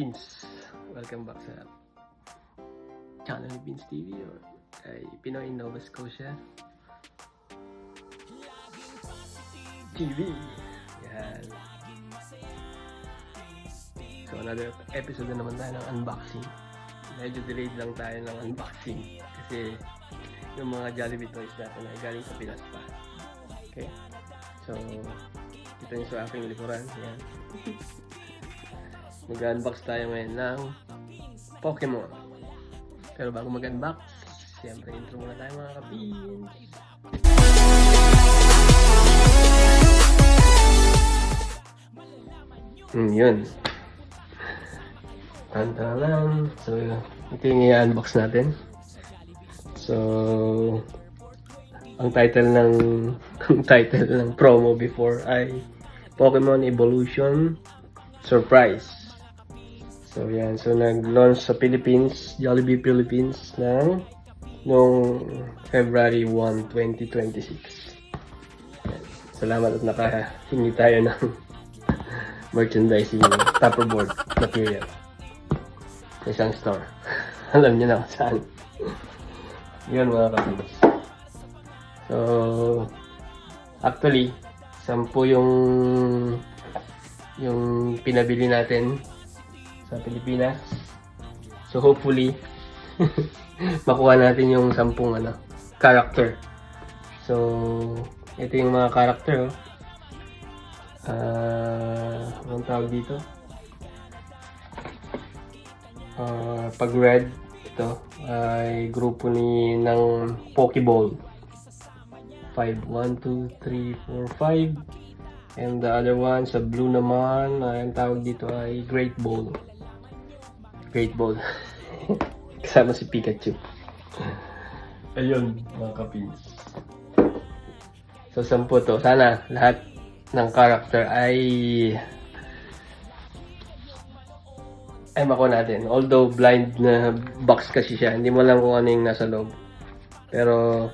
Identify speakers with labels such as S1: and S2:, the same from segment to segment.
S1: Pins! Welcome back sa channel ni Pins TV or kay Pinoy Nova Scotia TV. Yan. So another episode na naman tayo ng unboxing. Medyo delayed lang tayo ng unboxing kasi yung mga Jollibee toys natin ay galing sa Pinas pa. Okay? So kita nyo sa aking likuran. Yan. Mag-unbox tayo ngayon ng Pokemon. Pero bago mag-unbox, siyempre intro muna tayo mga kapins. Yun. Tantanan. So, ito yung i-unbox natin. So, ang title ng promo before ay Pokemon Evolution Surprise. So yan, so nag-launch sa Philippines, Jollibee Philippines noong February 1, 2026. Yan. Salamat at nakahingi tayo ng merchandising Tupperboard material sa isang store. Alam niyo na kung saan. Yun mga kapatid. So actually 10 yung pinabili natin sa Pilipinas. So hopefully makuha natin yung 10 character. So ito yung mga character. Anong tawag dito? Pag red, ito ay grupo ng Pokeball. 5, 1, 2, 3, 4, 5. And the other one, sa blue naman, ang tawag dito ay Great Ball. Great Ball. Kasama si Pikachu. Ayun, mga kapins. So, 10 to. Sana lahat ng character ay makuha natin. Although blind na box kasi siya, hindi mo lang kung ano yung nasa loob. Pero,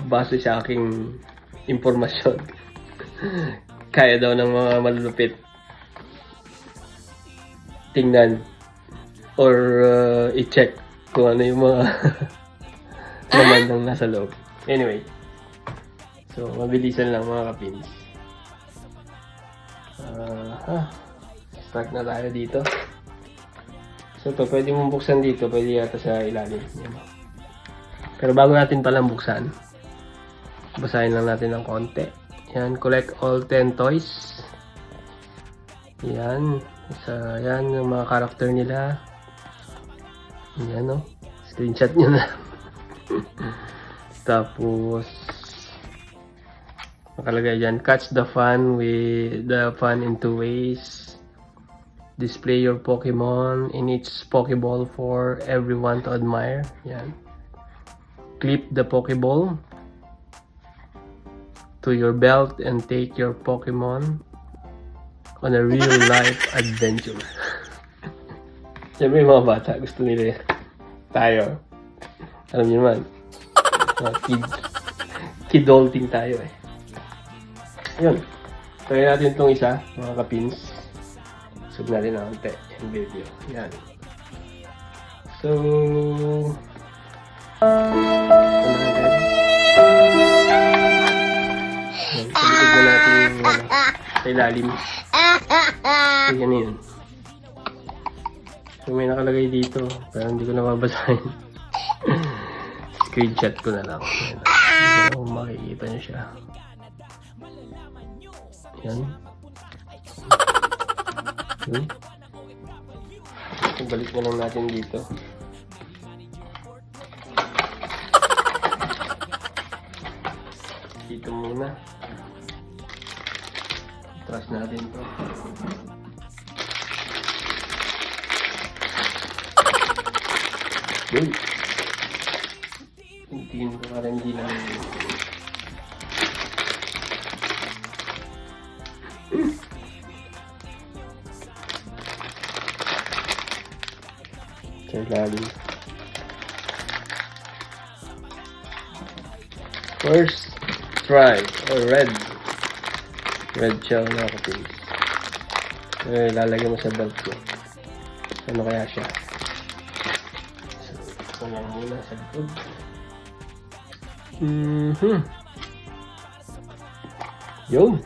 S1: base sa aking impormasyon, kaya daw ng mga malulupit tingnan or i-check kung ano yung mga laman ng nasa loob. Anyway, so mabilisan lang mga kapins. Start na tayo dito. So ito, pwede mong buksan dito, pwede yata sa ilalim. Pero bago natin palang buksan, basahin lang natin ng konti. Yan, collect all 10 toys. Yan. Yan, yung mga character nila. Yan, no? Screenshot nyo na. Tapos, nakalagay dyan, catch the fun in 2 ways. Display your Pokemon in each Pokeball for everyone to admire. Yan. Clip the Pokeball to your belt and take your Pokemon on a real-life adventure. Siyempre yung mga bata, gusto nila tayo. Alam niyo naman, kidolting tayo eh. Yun. Try natin itong isa, mga kapins. Sub natin ang konti yung video. Yan. So, pagkakit na natin yung sa ilalim. So, yan yun. So, may nakalagay dito. Pero hindi ko nababasahin. Screenshot ko na lang. Yan. Kung makikita nyo siya. Yan. Okay. So, balik na lang natin dito. Dito muna. Trust natin to. Yun. Tingin ko parang hindi naman yun. Sa ilalim. First try or red shell na kapis. Lalagyan mo sa belt ko. Ano kaya siya? So, ito lang muna sa likod. Yun.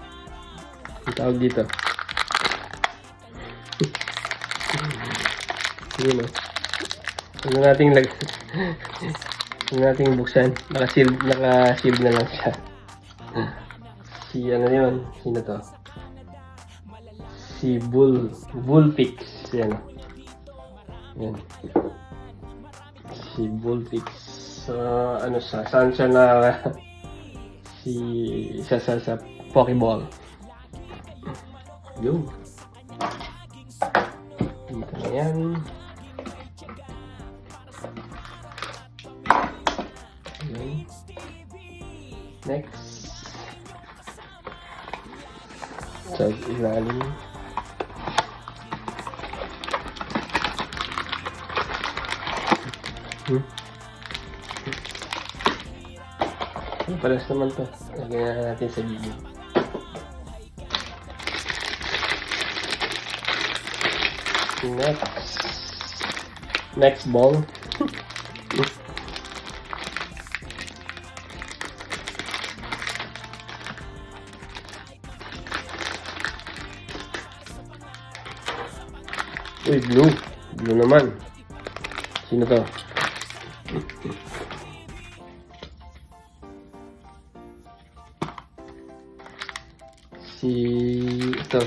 S1: Ang tawag dito. Yun o. Huwag nating buksan. Naka-shield na lang siya. Si ano yun? Sino to? Si Bullfix. Yan. Yan. Si Bullfix. Ano siya? Saan siya na sa Pokeball. Yun. Dito na yan. Yun. Next. Sa ilalim. Paras naman to. Lagyan natin sa gilid. Next ball. Uy, blue. Blue naman. Sino to? Ito.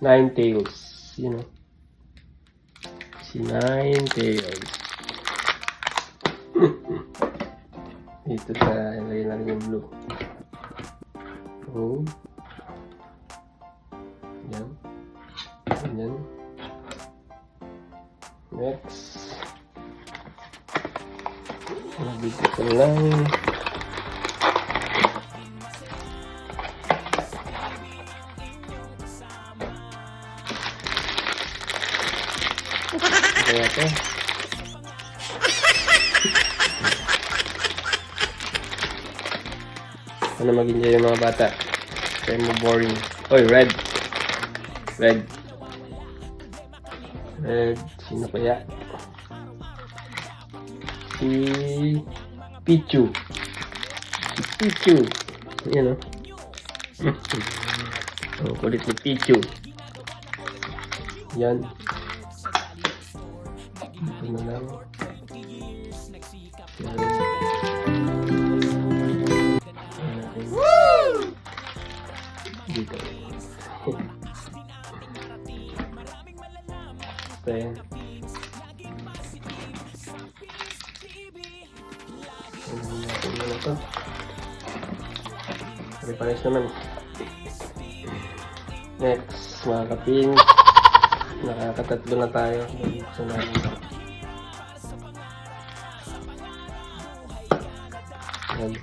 S1: Ninetales. You know. Si Ninetales. Dito sa ilagay natin yung blue. Oh. Yan. Yan. Next. Dito ko lang. Kaya ito. Ano mag-enjoy yung mga bata? Kaya mo boring. Oy, red. Red. Sino kaya? Si Pichu. Si Pichu. Yan o. Oh, kulit ni Pichu. Yan. Ito na lang. Yan. Dito. Ito yan. Ito. Pares naman. Next, mga kapin. Nakakatatlo na tayo. Buksan natin. Yan.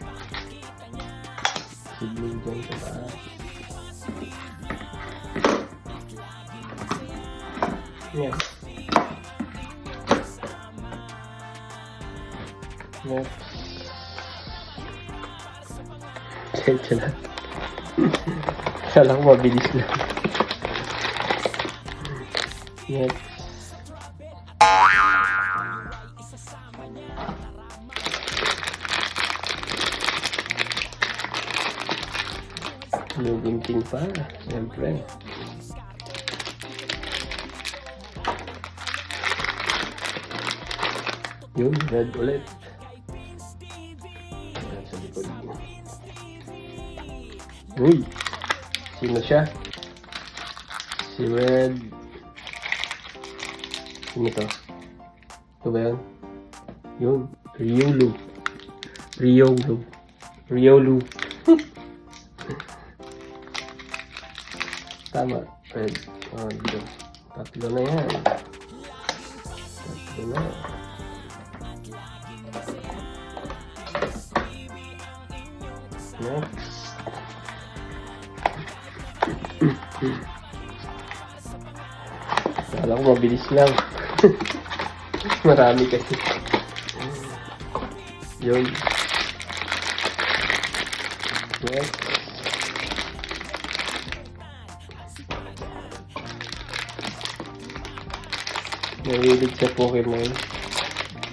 S1: Si blue dyan sa taas. Yan. Next. Sensya na. Kala ko mabilis lang. Next. Lugunting pa, siyempre. Yun, red ulit. Ayan, sa likod. Uy! Sino siya? Si red. Sino to? Ito ba yun? Yun. Riolu. Riolu. Riolu. Tama. Red. Oh, dito. Tatlo na yan. Tatlo na. Next. Kala ko mabilis lang. Marami kasi. Yun. Next. Nahilig sa Pokemon.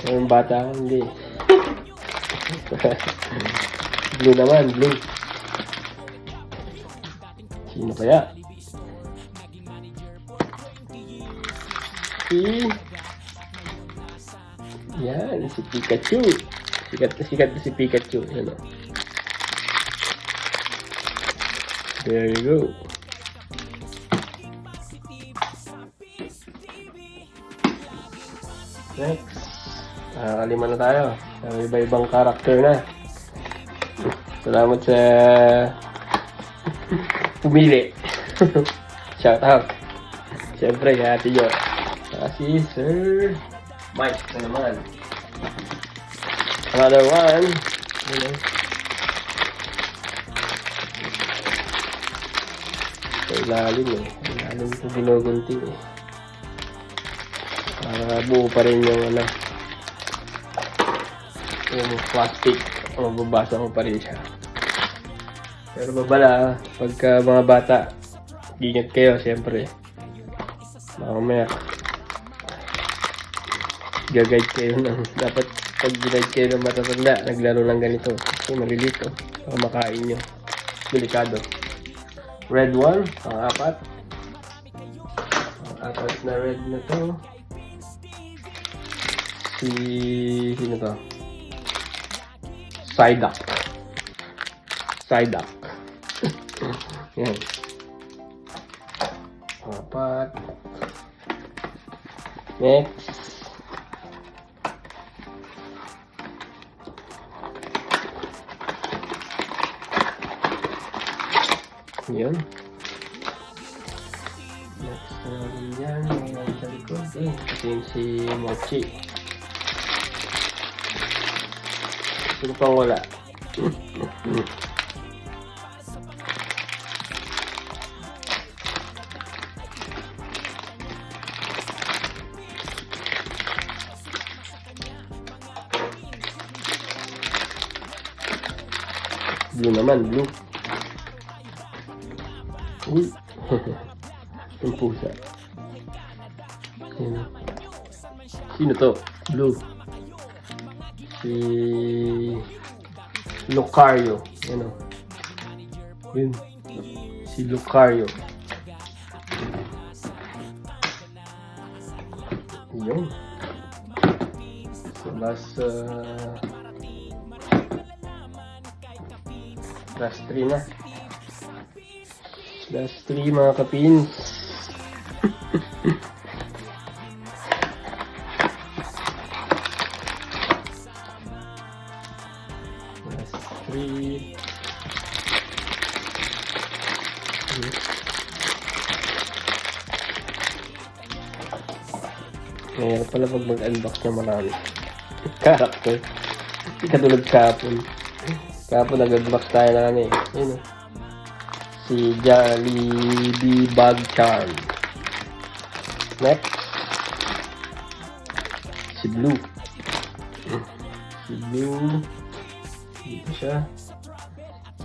S1: Yung bata, hindi. Blue naman, blue. Sino kaya? Yan, si Pikachu. Sikat na si Pikachu. Yan o. There you go. Next. Nakakalima na tayo. Iba-ibang karakter na. Salamat sa pumili. Shout out. Siyempre, kay Ate Jo. Si Sir Mike na naman. Another one. Sa ilalim eh. Ilalim ko ginugunting eh. Para buo pa rin yung ano. Yung plastic. Mababasa ko pa rin siya. Pero babala, pagka mga bata, ingat kayo siyempre. Mamaya gagayad kayo ng dapat pag ginayad kayo ng matatanda naglaro ng ganito kasi malilito baka makain nyo, delikado. Red one, pang-apat na red na to. Sino to? Psyduck. Yan, pang-apat. Next. Yun. Next natin yan. Mayroon sa likod. Kasi yun si Mochi. Sino pang wala? Blue naman, blue. Uy, yung pusa. Sino to? Blue. Si Lucario. Yan o. Yun. Si Lucario. Yun. So last 3 na. Last 3 mga kapins. Last 3. Ngayon pala pag mag-unbox na marami character. Katulad kahapon. Kahapon nag-unbox tayo na ano eh. Yun o. Si Jollibee Bug Charm. Next. Si Blue. Si Blue. Dito siya.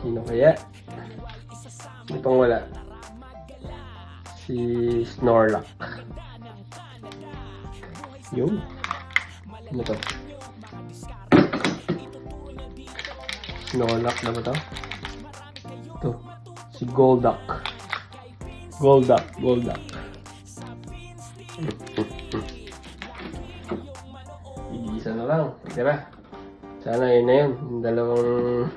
S1: Sino kaya? Sino pang wala? Si Snorlax. Yun. Ano to? Snorlax na ba to? Ito. Si Golduck. Igisa na lang. Tira. Sana yun na yun. Yung dalawang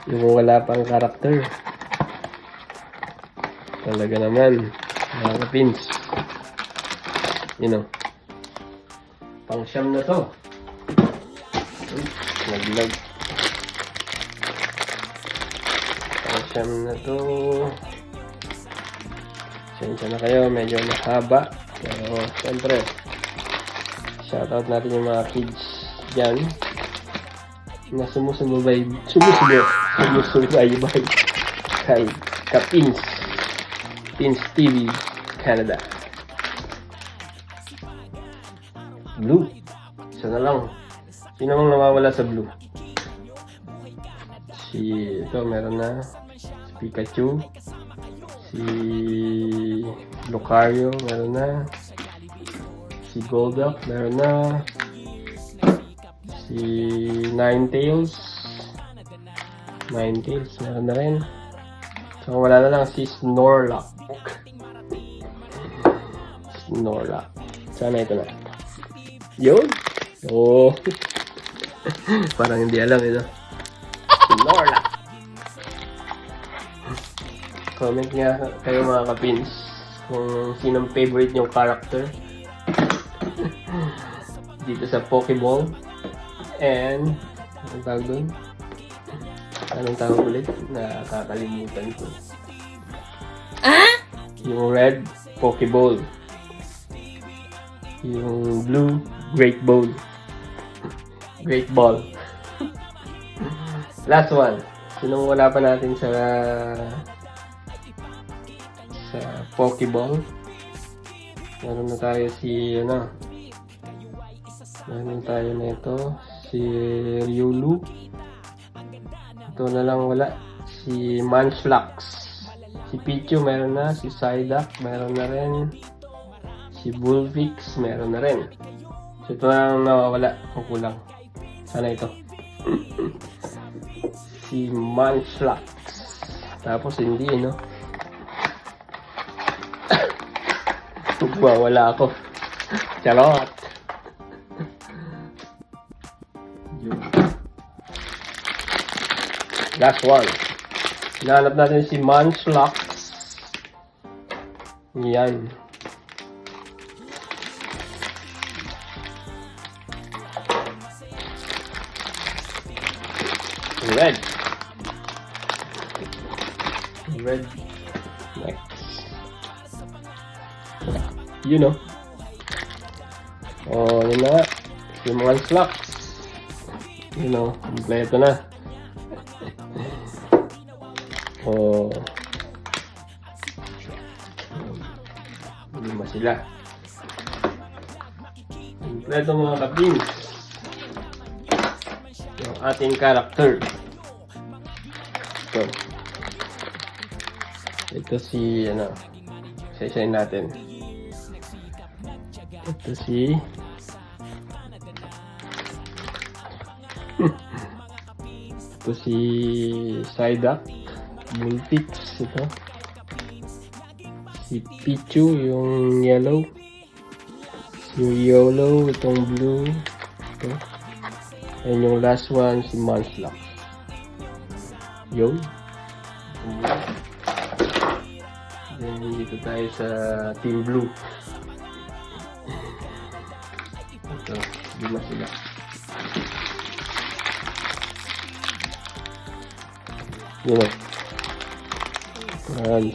S1: yung wala pang karakter. Talaga naman. Mga pins. Yun o. Pang siyam na to. Naglag. Siyam na to. Sensya na kayo, medyo mahaba. Pero siyempre, shoutout natin yung mga kids dyan na sumusubaybay kay Kapins Pins TV Canada. Blue. Isa na lang. Sino mang nawawala sa blue? Ito meron na. Pikachu, Si Lucario, meron na. Si Golduck, meron na. Si Ninetales, meron na rin. So, wala na lang si Snorlax. Sana ito na. Yun! Oh! Parang hindi alam ito. Snorlax! Comment nga kayo mga kapins kung sinong favorite yung character dito sa Pokeball. And anong tawag doon? Anong tawag ulit? Nakakalimutan ko. Yung red, Pokeball. Yung blue, Great Ball. Great Ball. Last one. Sinong wala pa natin sa Pokeball? Meron na tayo si meron tayo na ito, si Riolu. Ito na lang wala, si Munchlax. Si Pichu meron na, si Psyduck meron na rin, si Bullfix meron na rin. So ito na lang nawawala, kung kulang. Sana ito. Si Munchlax. Tapos hindi, no? Wala ako. Charot. Last one. Hinahanap natin si Munchlax. Yan. Red. Next. You know. Oh, yun na nga. Si Munchlax. You know, kompleto na. Oh. Lima sila. Kompleto mga kapins. Yung ating character. Ito si, isa-isayin natin. Ito si Psyduck, Bullfix, ito. Si Pichu, yung yellow. Si Riolu, itong blue. Ito. And yung last one, si Munchlax. Yun. Then, dito tayo sa Team Blue. Ito, lima sila. Yun o.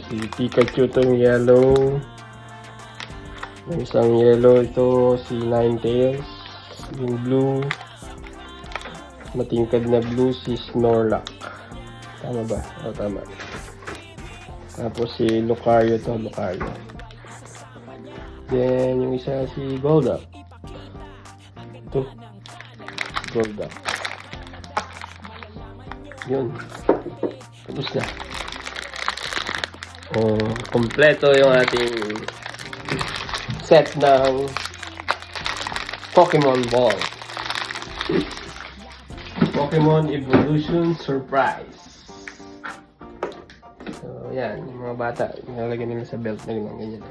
S1: Si Pikachu itong yellow. Yung isang yellow ito, si Ninetales. Yung blue, matingkad na blue, si Snorlax. Tama ba? O, tama. Tapos si Lucario to, Lucario. Then, yung isa si Golduck. Ito. Golduck. Yun. Tapos na. Kompleto yung ating set ng Pokemon Ball. Pokemon Evolution Surprise. So, yan. Yung mga bata, nilalagyan nila sa belt na ganyan.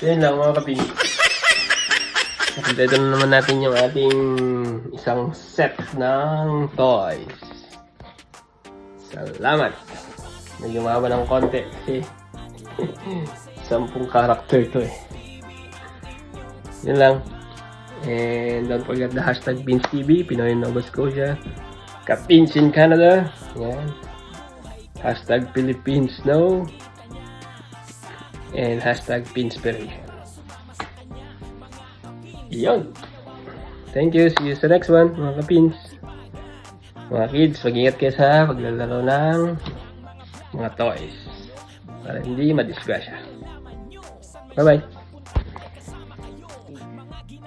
S1: Yan lang mga kaping. Kompleto na naman natin yung ating isang set ng toys. Salamat! Medyo mahaba ng konti kasi 10 karakter to eh. Yan lang. And don't forget the hashtag PinsTV, Pinoy Nova Scotia, Kapins in Canada. Yan. Hashtag Philippines Snow. And hashtag Pinspiration. Yun. Thank you. See you sa next one, mga kapins. Mga kids, mag-ingat kayo sa paglalaro ng mga toys para hindi madisgrasya. Bye-bye.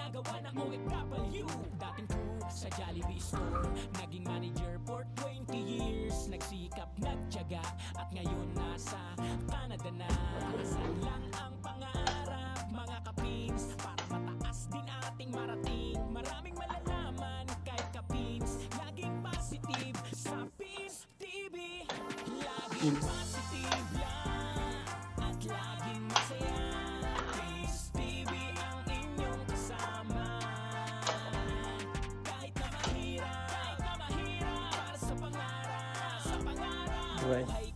S2: ginagawa ng OFW. Dating crew sa Jollibee Store, naging manager for 20 years. Nagsikap, nagtiyaga, at ngayon nasa Canada na. Saan lang ang pangarap, mga kapins, para mataas din ating marating. Maraming malalaman kahit kapins, laging positive sa Pins TV. Laging positive lang at laging masaya. Pins TV ang inyong kasama. Kahit na mahirap, para sa pangarap,
S1: Okay.
S2: buhay